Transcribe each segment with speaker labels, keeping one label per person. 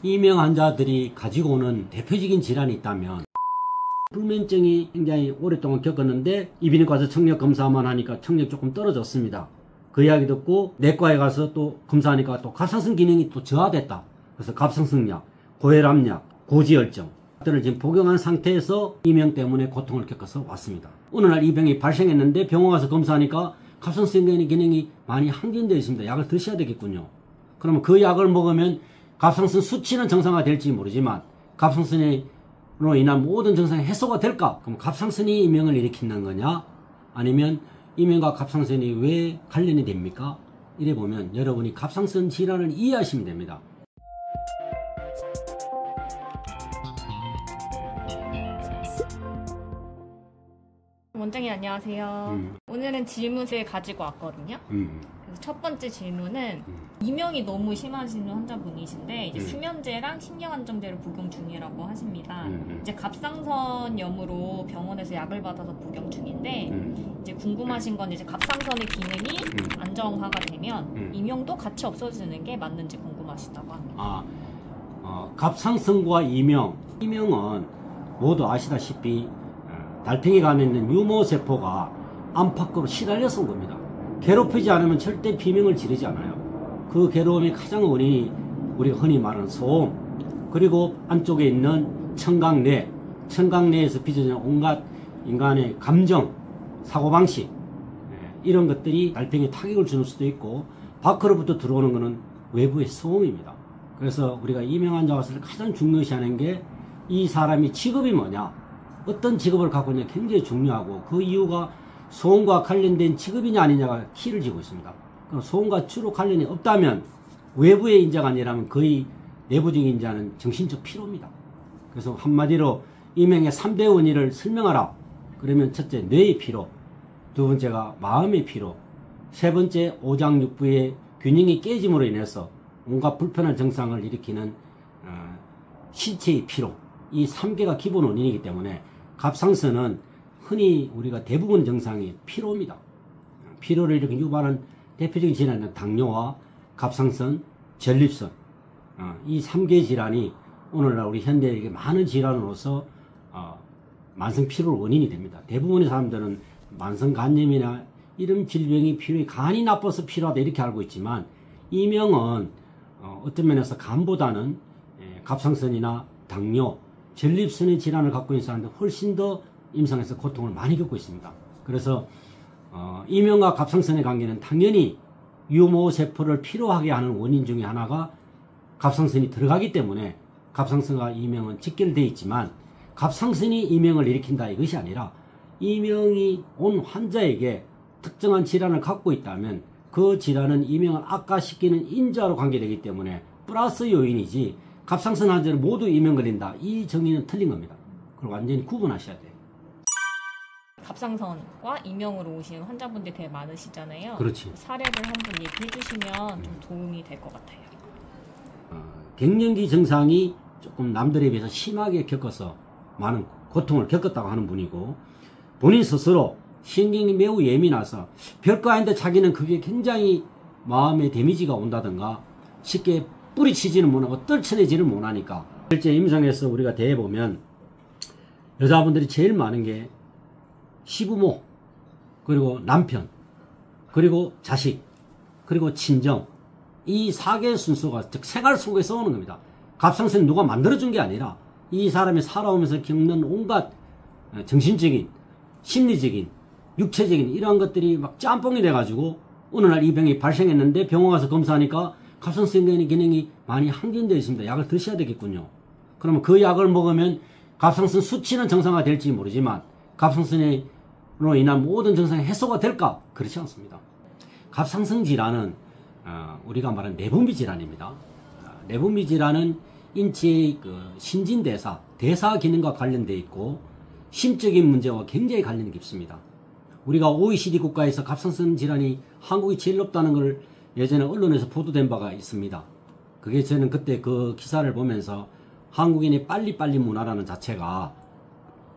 Speaker 1: 이명 환자들이 가지고 오는 대표적인 질환이 있다면 불면증이 굉장히 오랫동안 겪었는데 이비인후과 가서 청력 검사만 하니까 청력 조금 떨어졌습니다. 그 이야기 듣고 내과에 가서 또 검사하니까 또 갑상선 기능이 또 저하됐다. 그래서 갑상선약, 고혈압약, 고지혈증 들을 지금 복용한 상태에서 이명 때문에 고통을 겪어서 왔습니다. 어느 날 이 병이 발생했는데 병원 가서 검사하니까 갑상선 기능이 많이 항진되어 있습니다. 약을 드셔야 되겠군요. 그러면 그 약을 먹으면 갑상선 수치는 정상화될지 모르지만 갑상선으로 인한 모든 증상이 해소가 될까? 그럼 갑상선이 이명을 일으키는 거냐? 아니면 이명과 갑상선이 왜 관련이 됩니까? 이래 보면 여러분이 갑상선 질환을 이해하시면 됩니다.
Speaker 2: 원장님 안녕하세요. 오늘은 질문을 가지고 왔거든요. 그래서 첫 번째 질문은 이명이 너무 심하신 환자분이신데 이제 수면제랑 신경안정제를 복용 중이라고 하십니다. 이제 갑상선염으로 병원에서 약을 받아서 복용 중인데 이제 궁금하신 건 이제 갑상선의 기능이 안정화가 되면 이명도 같이 없어지는 게 맞는지 궁금하시다고 합니다.
Speaker 1: 갑상선과 이명은 모두 아시다시피 달팽이 간에 있는 유모세포가 안팎으로 시달려서 온 겁니다. 괴롭히지 않으면 절대 비명을 지르지 않아요. 그 괴로움의 가장 원인이 우리가 흔히 말하는 소음, 그리고 안쪽에 있는 청각내에서 빚어지는 온갖 인간의 감정, 사고방식, 이런 것들이 달팽이에 타격을 주는 수도 있고 밖으로부터 들어오는 것은 외부의 소음입니다. 그래서 우리가 이명 환자 왔을 때 가장 중요시하는 게 이 사람이 직업이 뭐냐, 어떤 직업을 갖고 있냐 굉장히 중요하고 그 이유가 소음과 관련된 직업이냐 아니냐가 키를 쥐고 있습니다. 그럼 소음과 주로 관련이 없다면 외부의 인자가 아니라면 거의 내부적인 인자는 정신적 피로입니다. 그래서 한마디로 이명의 3대 원인을 설명하라. 그러면 첫째 뇌의 피로, 두 번째가 마음의 피로, 세 번째 오장육부의 균형이 깨짐으로 인해서 온갖 불편한 증상을 일으키는 신체의 피로, 이 3개가 기본 원인이기 때문에 갑상선은 흔히 우리가 대부분 증상이 피로입니다. 피로를 이렇게 유발하는 대표적인 질환은 당뇨와 갑상선, 전립선, 이 3개 질환이 오늘날 우리 현대인에게 많은 질환으로서 만성 피로의 원인이 됩니다. 대부분의 사람들은 만성 간염이나 이런 질병이 피로에 간이 나빠서 피로하다 이렇게 알고 있지만 이명은 어떤 면에서 간보다는 갑상선이나 당뇨, 전립선의 질환을 갖고 있는 사람들 훨씬 더 임상에서 고통을 많이 겪고 있습니다. 그래서 이명과 갑상선의 관계는 당연히 유모세포를 피로하게 하는 원인 중에 하나가 갑상선이 들어가기 때문에 갑상선과 이명은 직결되어 있지만 갑상선이 이명을 일으킨다 이것이 아니라 이명이 온 환자에게 특정한 질환을 갖고 있다면 그 질환은 이명을 악화시키는 인자로 관계되기 때문에 플러스 요인이지 갑상선 환자는 모두 이명 걸린다. 이 정의는 틀린 겁니다. 그걸 완전히 구분하셔야 돼요.
Speaker 2: 갑상선과 이명으로 오신 환자분들이 되게 많으시잖아요.
Speaker 1: 그렇지.
Speaker 2: 사례를 한번 얘기해 주시면 좀 도움이 될 것 같아요.
Speaker 1: 갱년기 증상이 조금 남들에 비해서 심하게 겪어서 많은 고통을 겪었다고 하는 분이고 본인 스스로 신경이 매우 예민해서 별거 아닌데 자기는 그게 굉장히 마음에 데미지가 온다든가 쉽게 뿌리치지는 못하고 떨쳐내지를 못하니까 실제 임상에서 우리가 대해보면 여자분들이 제일 많은 게 시부모, 그리고 남편, 그리고 자식, 그리고 친정, 이 4개의 순서가 즉 생활 속에서 오는 겁니다. 갑상선 누가 만들어준 게 아니라 이 사람이 살아오면서 겪는 온갖 정신적인, 심리적인, 육체적인 이러한 것들이 막 짬뽕이 돼가지고 어느 날 이 병이 발생했는데 병원 가서 검사하니까 갑상선 기능이 많이 항진되어 있습니다. 약을 드셔야 되겠군요. 그러면 그 약을 먹으면 갑상선 수치는 정상화될지 모르지만 갑상선으로 인한 모든 증상이 해소가 될까? 그렇지 않습니다. 갑상선 질환은 우리가 말하는 내분비 질환입니다. 내분비 질환은 인체의 신진대사, 대사 기능과 관련되어 있고 심적인 문제와 굉장히 관련이 깊습니다. 우리가 OECD 국가에서 갑상선 질환이 한국이 제일 높다는 걸 예전에 언론에서 보도된 바가 있습니다. 그게 저는 그때 그 기사를 보면서 한국인의 빨리빨리 문화라는 자체가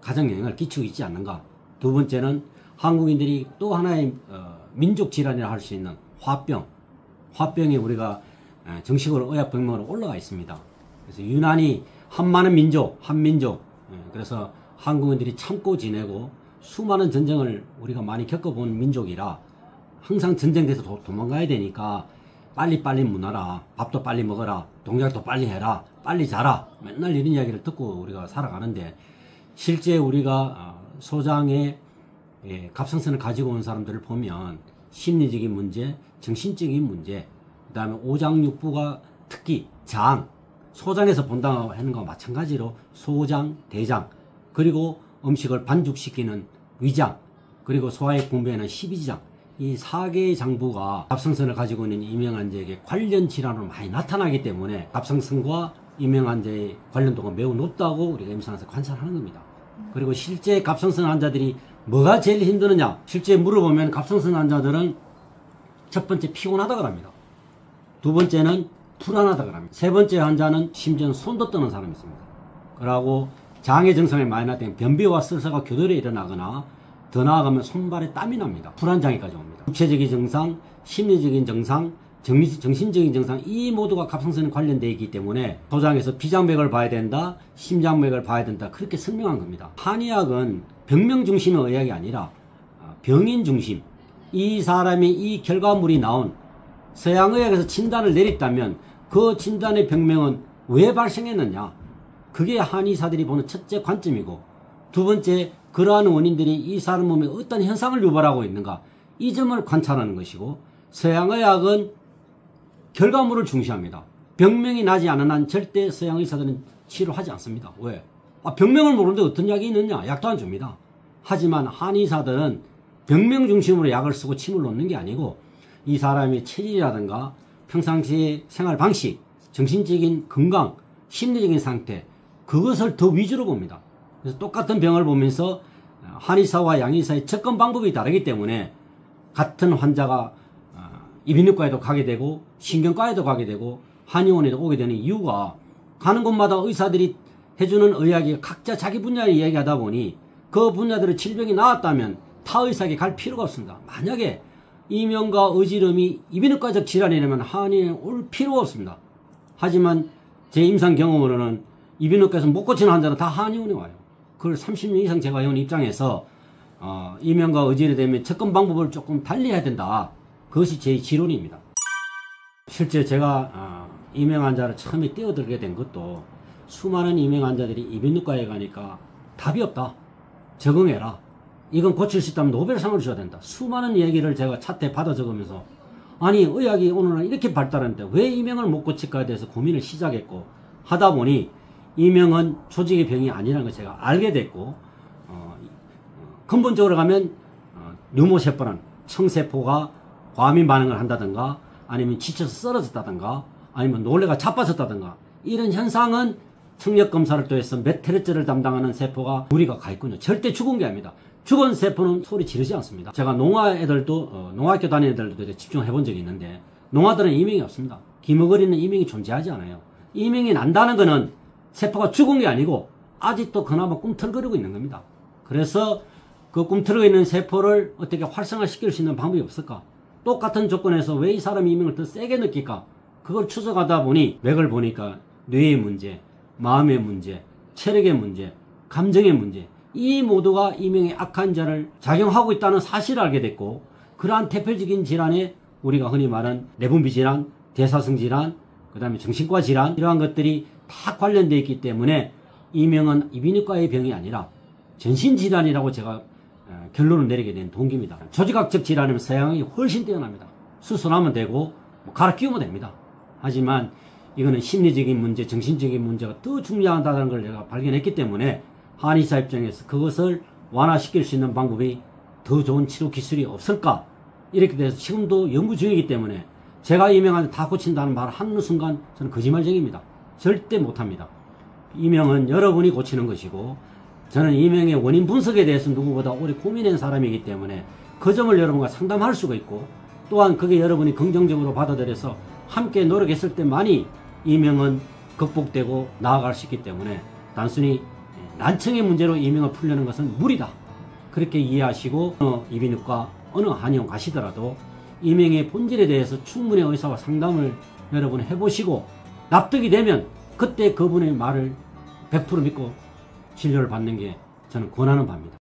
Speaker 1: 가장 영향을 끼치고 있지 않는가. 두 번째는 한국인들이 또 하나의 민족 질환이라 할 수 있는 화병이 우리가 정식으로 의학병명으로 올라가 있습니다. 그래서 유난히 한많은 민족, 한민족. 그래서 한국인들이 참고 지내고 수많은 전쟁을 우리가 많이 겪어본 민족이라 항상 전쟁돼서 도망가야 되니까 빨리빨리 문화라, 밥도 빨리 먹어라, 동작도 빨리 해라, 빨리 자라, 맨날 이런 이야기를 듣고 우리가 살아가는데, 실제 우리가 소장의 갑상선을 가지고 온 사람들을 보면 심리적인 문제, 정신적인 문제, 그 다음에 오장육부가 특히 장, 소장에서 본다고 하는 것과 마찬가지로 소장, 대장, 그리고 음식을 반죽시키는 위장, 그리고 소화액 분비하는 십이지장, 이 4개의 장부가 갑상선을 가지고 있는 이명환자에게 관련 질환으로 많이 나타나기 때문에 갑상선과 이명환자의 관련도가 매우 높다고 우리가 임상에서 관찰하는 겁니다. 그리고 실제 갑상선 환자들이 뭐가 제일 힘드느냐, 실제 물어보면 갑상선 환자들은 첫 번째 피곤하다고 합니다. 두 번째는 불안하다고 합니다. 세 번째 환자는 심지어는 손도 떠는 사람이 있습니다. 그러고 장의 증상이 많이 나타나면 변비와 설사가 교대로 일어나거나 더 나아가면 손발에 땀이 납니다. 불안장애까지 옵니다. 육체적인 증상, 심리적인 증상, 정신적인 증상, 이 모두가 갑상선에 관련되어 있기 때문에 소장에서 비장맥을 봐야 된다, 심장맥을 봐야 된다, 그렇게 설명한 겁니다. 한의학은 병명 중심의 의학이 아니라 병인 중심, 이 사람이 이 결과물이 나온 서양의학에서 진단을 내렸다면 그 진단의 병명은 왜 발생했느냐, 그게 한의사들이 보는 첫째 관점이고, 두 번째 그러한 원인들이 이 사람 몸에 어떤 현상을 유발하고 있는가, 이 점을 관찰하는 것이고, 서양의학은 결과물을 중시합니다. 병명이 나지 않은 한 절대 서양의사들은 치료하지 않습니다. 왜? 병명을 모르는데 어떤 약이 있느냐, 약도 안 줍니다. 하지만 한의사들은 병명 중심으로 약을 쓰고 침을 놓는 게 아니고 이 사람의 체질이라든가 평상시의 생활 방식, 정신적인 건강, 심리적인 상태, 그것을 더 위주로 봅니다. 그래서 똑같은 병을 보면서 한의사와 양의사의 접근 방법이 다르기 때문에 같은 환자가 이비인후과에도 가게 되고 신경과에도 가게 되고 한의원에도 오게 되는 이유가, 가는 곳마다 의사들이 해주는 의학이 각자 자기 분야를 이야기하다 보니 그 분야들의 질병이 나았다면 타 의사에게 갈 필요가 없습니다. 만약에 이명과 어지럼이 이비인후과적 질환이라면 한의원에 올 필요가 없습니다. 하지만 제 임상 경험으로는 이비인후과에서 못 고치는 환자는 다 한의원에 와요. 그걸 30년 이상 제가 해온 입장에서 이명과 의지를 되면 접근 방법을 조금 달리 해야 된다. 그것이 제 지론입니다. 실제 제가 이명 환자를 처음에 떼어들게 된 것도 수많은 이명 환자들이 이비인후과에 가니까 답이 없다, 적응해라, 이건 고칠 수 있다면 노벨상을 줘야 된다, 수많은 얘기를 제가 차트에 받아 적으면서, 아니 의학이 오늘은 이렇게 발달했는데 왜 이명을 못 고칠까에 대해서 고민을 시작했고, 하다 보니 이명은 조직의 병이 아니라는 걸 제가 알게 됐고, 근본적으로 가면 류모세포란 청세포가 과민 반응을 한다든가, 아니면 지쳐서 쓰러졌다든가, 아니면 놀래가 자빠졌다든가, 이런 현상은 청력 검사를 통해서 메테르제를 담당하는 세포가 우리가 가 있군요. 절대 죽은 게 아닙니다. 죽은 세포는 소리 지르지 않습니다. 제가 농아 애들도 농아학교 다니는 애들도 집중해 본 적이 있는데 농아들은 이명이 없습니다. 기머거리는 이명이 존재하지 않아요. 이명이 난다는 것은 세포가 죽은 게 아니고 아직도 그나마 꿈틀거리고 있는 겁니다. 그래서 그 꿈틀거리고 있는 세포를 어떻게 활성화시킬 수 있는 방법이 없을까? 똑같은 조건에서 왜 이 사람이 이명을 더 세게 느낄까? 그걸 추적하다 보니 맥을 보니까 뇌의 문제, 마음의 문제, 체력의 문제, 감정의 문제, 이 모두가 이명의 악한 자를 작용하고 있다는 사실을 알게 됐고, 그러한 대표적인 질환에 우리가 흔히 말하는 내분비 질환, 대사성 질환, 그 다음에 정신과 질환, 이러한 것들이 다 관련되어 있기 때문에 이명은 이비인후과의 병이 아니라 전신질환이라고 제가 결론을 내리게 된 동기입니다. 조직학적 질환이면 서양이 훨씬 뛰어납니다. 수술하면 되고 갈아 끼우면 됩니다. 하지만 이거는 심리적인 문제, 정신적인 문제가 더 중요하다는 걸 제가 발견했기 때문에 한의사 입장에서 그것을 완화시킬 수 있는 방법이 더 좋은 치료 기술이 없을까, 이렇게 돼서 지금도 연구 중이기 때문에 제가 이명한테 다 고친다는 말을 하는 순간 저는 거짓말쟁입니다. 절대 못합니다. 이명은 여러분이 고치는 것이고, 저는 이명의 원인 분석에 대해서 누구보다 오래 고민한 사람이기 때문에 그 점을 여러분과 상담할 수가 있고, 또한 그게 여러분이 긍정적으로 받아들여서 함께 노력했을 때만이 이명은 극복되고 나아갈 수 있기 때문에 단순히 난청의 문제로 이명을 풀려는 것은 무리다, 그렇게 이해하시고 어느 이비인후과, 어느 한의원 가시더라도 이명의 본질에 대해서 충분히 의사와 상담을 여러분 해보시고 납득이 되면 그때 그분의 말을 100% 믿고 진료를 받는 게 저는 권하는 바입니다.